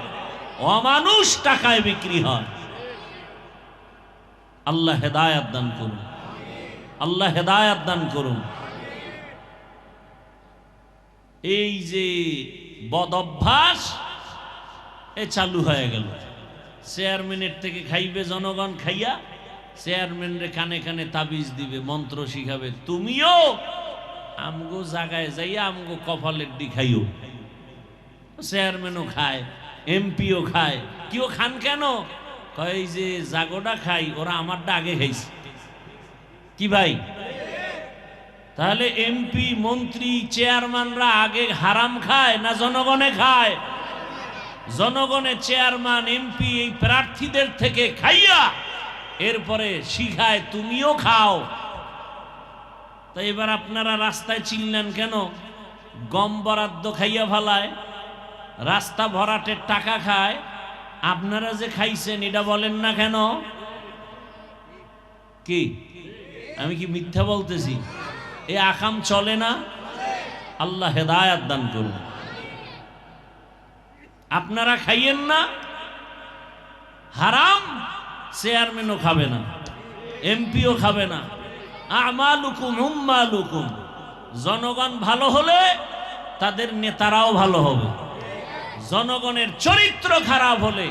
অমানুষ টাকায় বিক্রি হয়। আল্লাহ হেদায়েত দান করুন, আল্লাহ হেদায়েত দান করুন। এই যে বদ অভ্যাস এ চালু হয়ে গেল। চেয়ারম্যানের থেকে খাইবে জনগণ, খাইয়া চেয়ারম্যানরে কানে কানে তাবিজ দিবে, মন্ত্র শিখাবে, তুমিও আমগো জায়গায় যাইয়া আমগো কপালের ডি খাইও। চেয়ারম্যানও খায়, এমপিও খায়। কেউ খান কেন? কয় যে জাগোটা খাই, ওরা আমারটা আগে খাইছে। কি ভাই? তাহলে এমপি, মন্ত্রী, চেয়ারম্যানরা আগে হারাম খায় না জনগণে খায়? জনগণের চেয়ারম্যান, এমপি এই প্রার্থীদের থেকে খাইয়া এরপরে শিখায় তুমিও খাও। তাই এবার আপনারা রাস্তায় চিনলেন কেন? গম বরাদ্দ খাইয়া ফালায়, রাস্তা ভরাটের টাকা খায়। আপনারা যে খাইছেন এটা বলেন না কেন? কি আমি কি মিথ্যা বলতেছি? এ আকাম চলে না? আল্লাহ হেদায়েত দান করুন। আপনারা খাইয়েন না, হারাম চেয়ারম্যানও খাবে না, এমপিও খাবে না। আমালুকুম উম্মালুকুম, জনগণ ভালো হলে তাদের নেতারাও ভালো হবে, জনগণের চরিত্র খারাপ হলে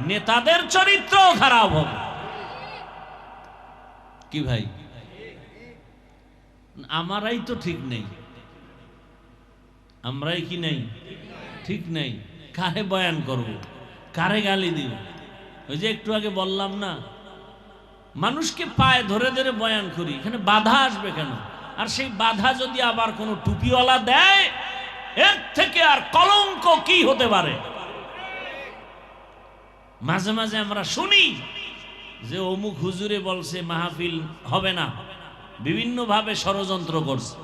নেতাদের চরিত্রও খারাপ হবে। কি ভাই, আমারাই তো ঠিক নেই, আমরাই কি নেই, ঠিক নেই। কারে বয়ান করব, কারে গালি দিব? ওই যে একটু আগে বললাম না, মানুষকে পায়ে ধরে ধরে বয়ান করি, এখানে বাধা আসবে কেন? আর সেই বাধা যদি আবার কোনো টুপিওয়ালা দেয়, এর থেকে আর কলঙ্ক কি হতে পারে? মাঝে মাঝে আমরা শুনি যে অমুক হুজুরে বলছে মাহফিল হবে না, বিভিন্ন ভাবে ষড়যন্ত্র করছে।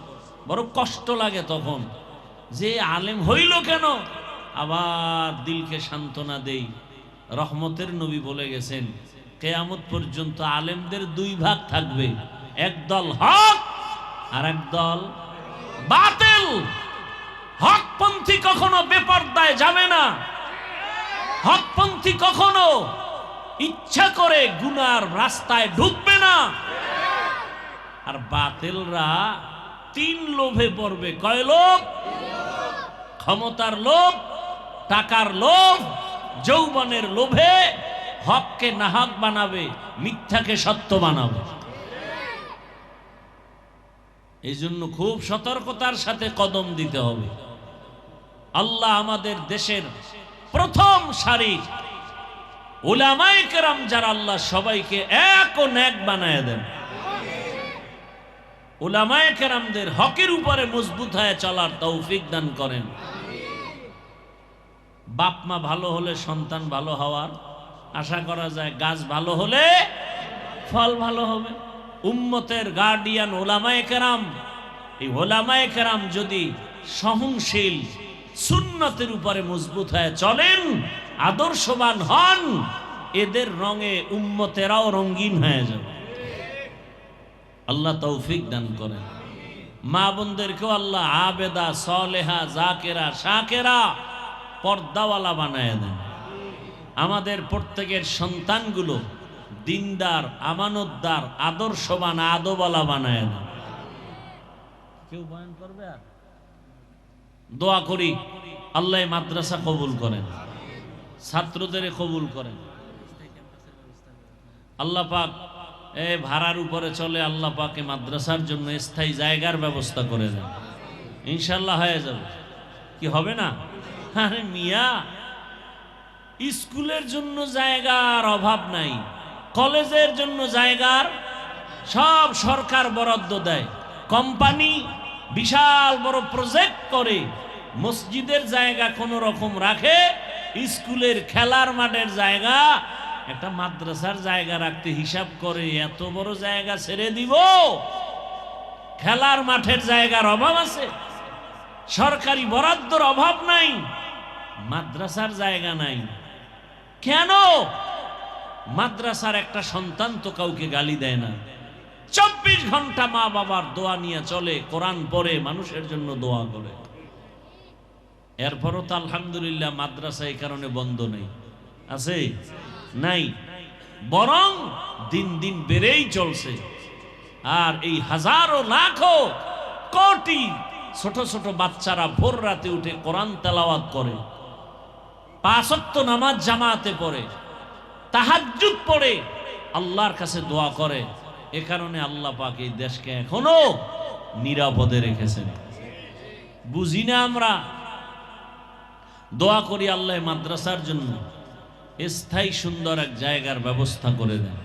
বড় কষ্ট লাগে তখন যে আলেম হইল কেন। আবার দিলকে সান্ত্বনা দেই, রহমতের নবী বলে গেছেন কিয়ামত পর্যন্ত আলেমদের দুই ভাগ থাকবে, একদল হক আর একদল বাতিল। হকপন্থী কখনো বেপরদায় যাবে না, হকপন্থী কখনো ইচ্ছা করে গুনার রাস্তায় ঢুকবে না। আর বাতিলরা তিন লোভে পড়বে। কয় লোভ? ক্ষমতার লোভ, টাকার লোভ, যৌবনের লোভে হককে নাহক বানাবে, মিথ্যাকে সত্য বানাবে। এই জন্য খুব সতর্কতার সাথে কদম দিতে হবে। আল্লাহ আমাদের দেশের প্রথম সারির উলামায়ে কেরাম যারা, আল্লাহ সবাইকে এক ও নেক বানায় দেন। উলামায়ে কেরামদের হকের উপরে মজবুত হয়ে চলার তৌফিক দান করেন। বাপ মা ভালো হলে সন্তান ভালো হওয়ার আশা করা যায়, গাছ ভালো হলে ফল ভালো হবে। উম্মতের গার্ডিয়ান উলামায়ে কেরাম, এই উলামায়ে কেরাম যদি সহনশীল সুন্নতের উপরে মজবুত হয়ে চলেন, আদর্শবান হন, এদের রঙে উম্মতেরাও রঙিন হয়ে যাবে। আল্লাহ তৌফিক দান করেন। মা বোনদেরকেও আল্লাহ আবেদা, সলেহা, জাকেরা, শাকেরা, পর্দাওয়ালা বানায় দেন। আমাদের প্রত্যেকের সন্তানগুলো দিনদার, আমানতদার, আদর্শবান, আদবওয়ালা বানায় দেন। কেউ বয়ান করবে? আর দোয়া করি আল্লাহ মাদ্রাসা কবুল করেন, ছাত্রদের কবুল করেন। আল্লাহ পাক ভাড়ার উপরে চলে, আল্লাহ পাকে মাদ্রাসার জন্য স্থায়ী জায়গার ব্যবস্থা করে দেন। ইনশাল্লাহ হয়ে যাবে। কি হবে না? আরে মিয়া, স্কুলের জন্য জায়গার অভাব নাই, কলেজের জন্য জায়গার সব সরকার বরাদ্দ দেয়। কোম্পানি বিশাল বড় প্রজেক্ট করে মসজিদের জায়গা কোন রকম রাখে, স্কুলের খেলার মাঠের জায়গা, একটা মাদ্রাসার জায়গা রাখতে হিসাব করে এত বড় জায়গা ছেড়ে দিব। খেলার মাঠের জায়গার অভাব আছে, সরকারি বরাদ্দর অভাব নাই, মাদ্রাসার জায়গা নাই। কেন? মাদ্রাসার একটা সন্তান তো কাউকে গালি দেয় না, 24 ঘন্টা মা বাবার দোয়া নিয়ে চলে, কোরআন পড়ে, মানুষের জন্য দোয়া করে। এরপরও তো আলহামদুলিল্লাহ মাদ্রাসা এই কারণে বন্ধ নেই, আছে নাই, বরং দিন দিন বেড়েই চলছে। আর এই হাজারো লাখো কোটি ছোট ছোট বাচ্চারা ভোর রাতে উঠে কোরআন তেলাওয়াত করে, 5 ওয়াক্ত নামাজ জামাতে পড়ে, তাহাজ্জুদ পড়ে, আল্লাহর কাছে দোয়া করে। এ কারণে আল্লাহ পাক এই দেশকে এখনো নিরাপদে রেখেছেন। বুঝি না আমরা? দোয়া করি আল্লাহ মাদ্রাসার জন্য স্থায়ী সুন্দর এক জায়গার ব্যবস্থা করে দেন।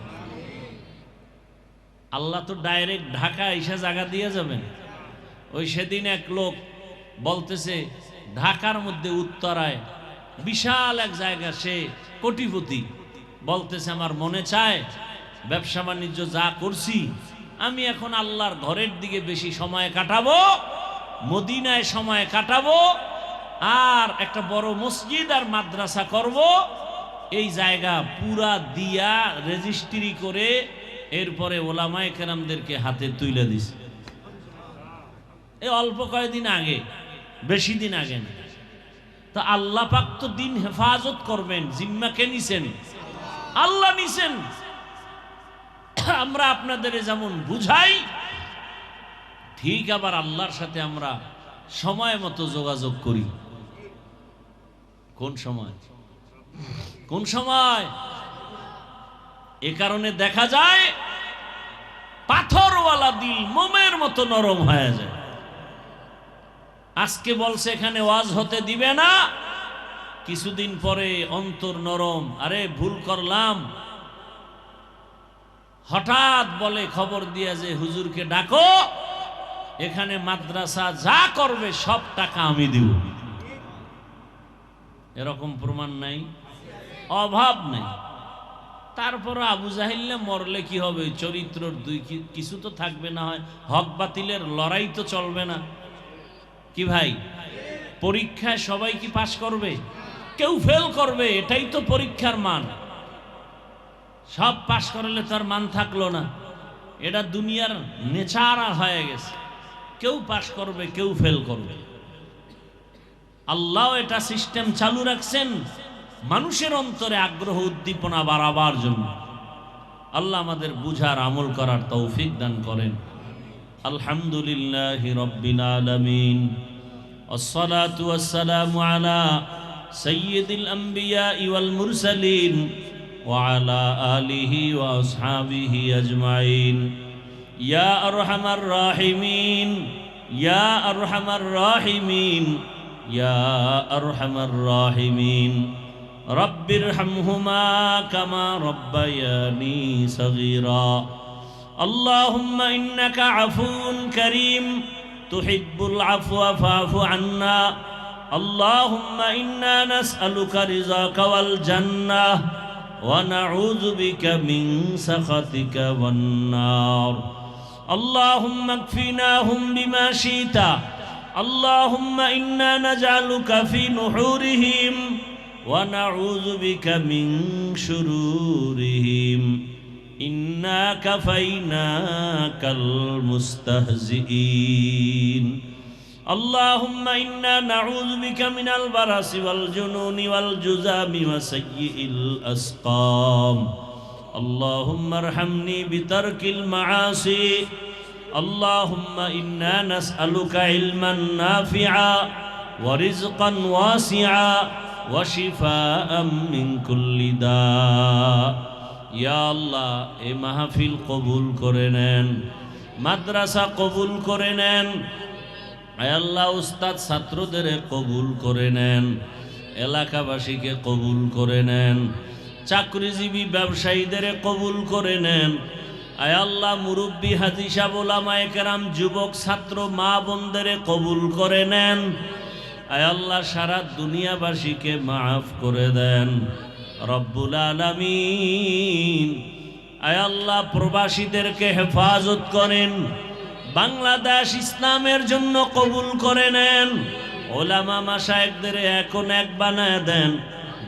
আল্লাহ তো ডাইরেক্ট ঢাকা এসে জায়গা দিয়ে যাবেন। ওই সেদিন এক লোক বলতেছে ঢাকার মধ্যে উত্তরায় বিশাল এক জায়গা, সে কোটিপতি, বলতেছে আমার মনে চায় ব্যবসা বাণিজ্য যা করছি আমি এখন আল্লাহর ঘরের দিকে বেশি সময় কাটাবো, মদিনায় সময় কাটাবো, আর একটা বড় মসজিদ আর মাদ্রাসা করব। এই জায়গা পুরা দিয়া রেজিস্ট্রি করে এরপরে ওলামায়ে কেরামদেরকে হাতে তুলে দিছে। এই অল্প কয়েকদিন আগে, বেশি দিন আগে না। তা আল্লাহ পাক তো দিন হেফাজত করবেন, জিম্মা কে নিছেন? আল্লাহ নিছেন। আমরা আপনাদের যেমন বুঝাই, ঠিক আবার আল্লাহর সাথে আমরা সময় মতো যোগাযোগ করি। কোন সময়? কোন সময়? এ কারণে দেখা যায় পাথরওয়ালা দিল মোমের মতো নরম হয়ে যায়। আজকে বলছে এখানে ওয়াজ হতে দিবে না, কিছুদিন পরে অন্তর নরম, আরে ভুল করলাম। হঠাৎ বলে খবর দিয়া যে হুজুরকে ডাকো, এখানে মাদ্রাসা যা করবে সব টাকা আমি দিব। এরকম প্রমাণ নাই? অভাব নেই। তারপর আবু জাহিল্লা মরলে কি হবে? চরিত্রর কিছু তো থাকবে, না হয় হক বাতিলের লড়াই তো চলবে না কি ভাই? পরীক্ষায় সবাই কি পাশ করবে? কেউ ফেল করবে, এটাই তো পরীক্ষার মান। সব পাশ করলে তার মান থাকলো না, এটা দুনিয়ার নেচার হয়ে গেছে। কেউ পাশ করবে, কেউ ফেল করবে। আল্লাহ এটা সিস্টেম চালু রাখছেন মানুষের অন্তরে আগ্রহ উদ্দীপনা বাড়াবার জন্য। আল্লাহ আমাদের বুঝার আমল করার তৌফিক দান করেন। আলহামদুলিল্লাহি রাব্বিল আলামিন, আসসালাতু ওয়াসসালামু আলা সাইয়্যিদিল আমবিয়া ওয়াল মুরসালিন ওয়া আলা আলিহি ওয়া আসহাবিহি আজমাইন। ইয়া আরহামার রাহিমিন, ইয়া আরহামার রাহিমিন, ইয়া আরহামার রাহিমিন। রব্বিরহামহুমা কামা রব্বায়ানি সগীরা। আল্লাহুম্মা ইন্নাকা আফুউন কারীম তুহিব্বুল আফওয়া ফা'ফু আন্না। আল্লাহুম্মা ইন্না নাসআলুকা রিযাকা ওয়াল জান্নাহ ওয়া নাউযু বিকা মিন সাখাতিকা ওয়ান নার। আল্লাহুম্মা কফিনাহুম বিমা শি'তা। আল্লাহুম্মা ইন্না নাজআলুকা ফি নুহুরিহিম ওয়া নাউযু বিকা মিন শুরুরিহিম। ইন্না কাফাইনাকাল মুস্তাহজিঈন। আল্লাহুম্মা ইন্না নাউযু বিকা মিনাল বারাসি ওয়াল জুনুনি ওয়াল জুযামি ওয়া সাইয়্যিল আসকাম। আল্লাহুম্মা আরহামনি বিতারকিল মাআসি। আল্লাহুম্মা ইন্না নাসআলুকা ইলমান নাফিআ ওয়া রিজকান ওয়াসিআ ওয়া শিফাআম মিন কুল্লি দা। ইয়া আল্লাহ, এই মাহফিল কবুল করে নেন, মাদ্রাসা কবুল করে নেন। আয় আল্লাহ, উস্তাদ ছাত্রদের কবুল করে নেন, এলাকাবাসীকে কবুল করে নেন, চাকরিজীবী ব্যবসায়ীদের কবুল করে নেন। আয় আল্লাহ, মুরব্বী হাজী সাহেব, ওলামায়ে কেরাম, যুবক ছাত্র মা বোনদের কবুল করে নেন। আয় আল্লাহ, সারা দুনিয়াবাসীকে মাফ করে দেন রব্বুল আলামিন। আয় আল্লাহ, প্রবাসীদেরকে হেফাজত করেন, বাংলাদেশ ইসলামের জন্য কবুল করে নেন। ওলামা মাশায়েখদের এখন এক বানায় দেন,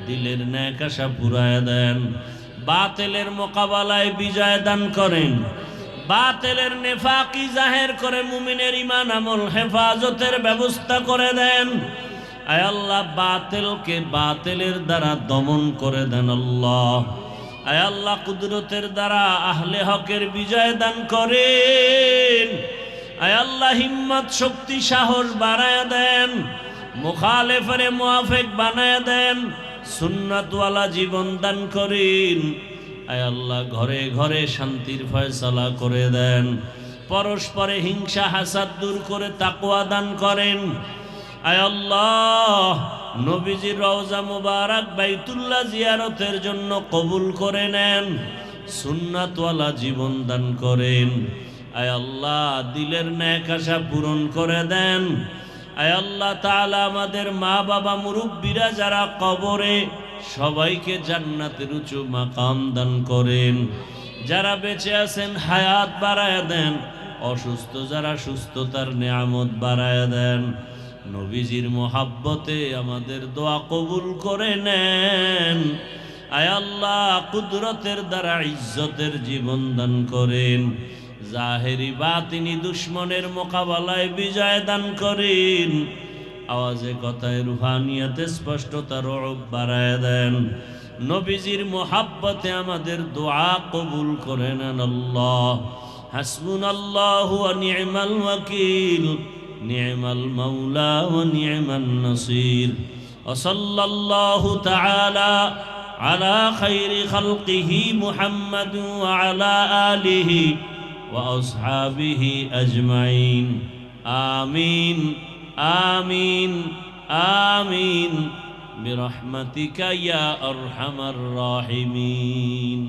দিলের নেক আশা পুরায় দেন। বাতিলের মোকাবেলায় বিজয় দান করেন, বাতিলের নেফাকি জাহের করে মুমিনের ঈমান আমল হেফাজতের ব্যবস্থা করে দেন। আয় আল্লাহ, বাতিলকে বাতিলের দ্বারা দমন করে দেন আল্লাহ। আয় আল্লাহ, কুদরতের দ্বারা আহলে হকের বিজয় দান করেন। আয় আল্লাহ, হিম্মত শক্তি সাহস বাড়ায় দেন, মুখালেফের মুআফিক বানায় দেন, সুন্নাতওয়ালা জীবন দান করেন। আয় আল্লাহ, ঘরে ঘরে শান্তির ফয়সালা করে দেন, পরস্পরে হিংসা হাসাদ দূর করে তাকওয়া দান করেন। আয় আল্লাহ, নবীজির রওজা মুবারক বাইতুল্লাহ জিয়ারতের জন্য কবুল করে নেন, সুন্নাতওয়ালা জীবন দান করেন। আয় আল্লাহ, দিলের নেক আশা পূরণ করে দেন। আয় আল্লাহ তাআলা, আমাদের মা বাবা মুরব্বীরা যারা কবরে, সবাইকে জান্নাতের উঁচু মাকাম দান করেন। যারা বেঁচে আছেন হায়াত বাড়ায় দেন, অসুস্থ যারা সুস্থতার নেয়ামত বাড়ায় দেন। নবীজির মোহাব্বতে আমাদের দোয়া কবুল করে নেন। আয় আল্লাহ, কুদরতের দ্বারা ইজ্জতের জীবন দান করেন, জাহেরি বাতিনি দুশ্মনের মোকাবেলায় বিজয় দান করেন। আওয়াজে কথায় রুহানিয়াতে স্পষ্টতা রূপ বাড়ায় দেন। নবীজির মোহাব্বতে আমাদের দোয়া কবুল করে নেন আল্লাহ। হাসবুনাল্লাহু ওয়া নি'মাল ওয়াকিল, নি'মাল মাওলা ওয়া নি'মান নাসির। ওয়া সাল্লাল্লাহু তাআলা আলা খাইরি খালকিহি মুহাম্মাদ ওয়া আলা আলিহি ওয়া আসহাবিহি আজমাইন। আমিন আমিন আমিন বিরহমাতিকা ইয়া আরহামার রাহিমিন।